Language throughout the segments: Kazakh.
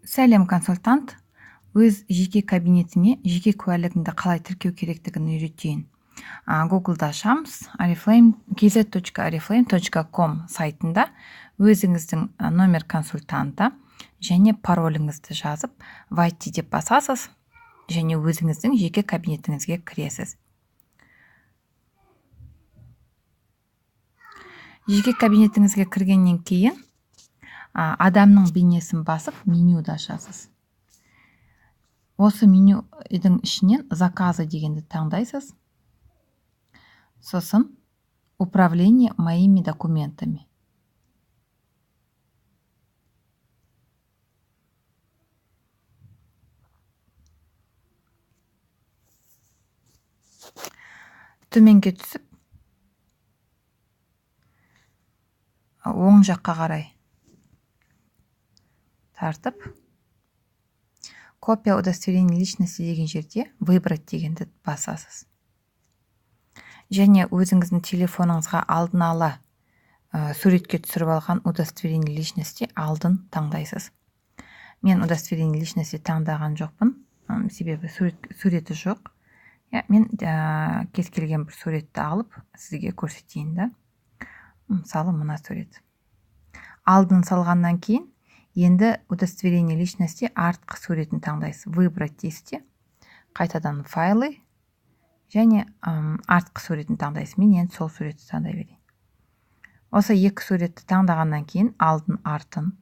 Сәлем, консультант. Өз жеке кабинетіне жеке куәлігіңді қалай тіркеу керектігін үйретейін. Google'да ашамыз, kz.oriflame.com сайтында өзіңіздің номер консультанты және пароліңізді жазып, войти деп басасыз, және өзіңіздің жеке кабинетіңізге кіресіз. Жеке кабинетіңізге кіргеннен кейін адамның бейнесін басып, менюді ашасыз. Осы менюдің ішінен заказы дегенді таңдайсыз. Сосын управление моими документами. Төменге түсіп, оң жаққа қарай тартып, копия удостоверения личности деген жерде выбрать дегенді басасыз. Және өзіңіздің телефоныңызға алдын ала суретке түсіріп алған удостоверение личности алдын таңдайсыз. Мен удостоверение личности таңдаған жоқпын, себебі суреті жоқ. Мен кез келген бір суретті алып сізге көрсетейін да. Мысалы, мына сурет. Алдын салғаннан кейін, енді удостоверение личности артқы суретін таңдайсыз. Выбрать дейсіз, қайтадан файлы және артқы суретін таңдайсыз. Мен енді сол суретті таңдай берейін. Осы екі суретті таңдағаннан кейін алдын артын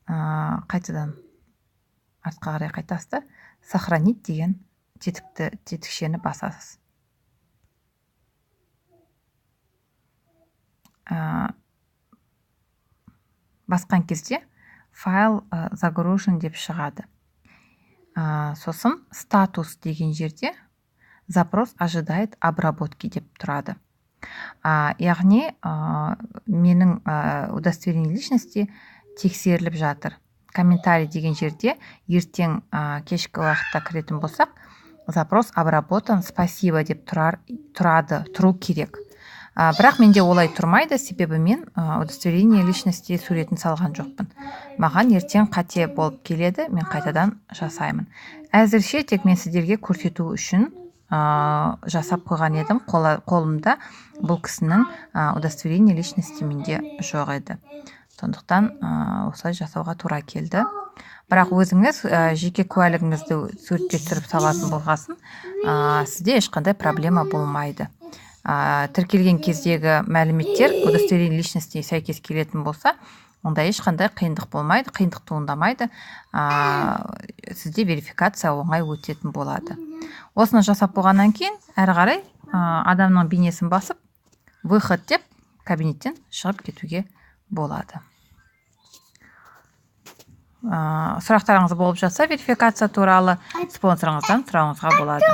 қайтадан артқа қарай қайтасыз, сохранить деген тетікшені басасыз. Басқан кезде файл загружен деп шығады. Сосын статус деген жерде запрос ожидает обработки деп тұрады. Яғни менің удостоверение личности тексеріліп жатыр. Комментарий деген жерде ертең кешкі уақытта кіретін болсақ, запрос обработан, спасибо деп тұру керек. Бірақ менде олай тұрмайды, себебі мен удостоверение личности суретін салған жоқпын. Маған ертең қате болып келеді, мен қайтадан жасаймын. Әзірше тек мен сіздерге көрсету үшін жасап қойған едім. Қолымда бұл кісінің удостоверение личности менде жоқ еді. Сондықтан осылай жасауға тура келді. Бірақ өзіңіз жеке куәлігіңізді суретке түсіріп салатын болғасын, сізде ешқандай проблема болмайды. Тіркелген кездегі мәліметтер удостоверение личности сәйкес келетін болса, онда ешқандай қиындық болмайды, қиындық туындамайды. Сізде верификация оңай өтетін болады. Осыны жасап болғаннан кейін, әрі қарай адамның бейнесін басып, выход деп кабинеттен шығып кетуге болады. Сұрақтарыңыз болып жатса, верификация туралы спонсорыңыздан сұрауыңызға болады.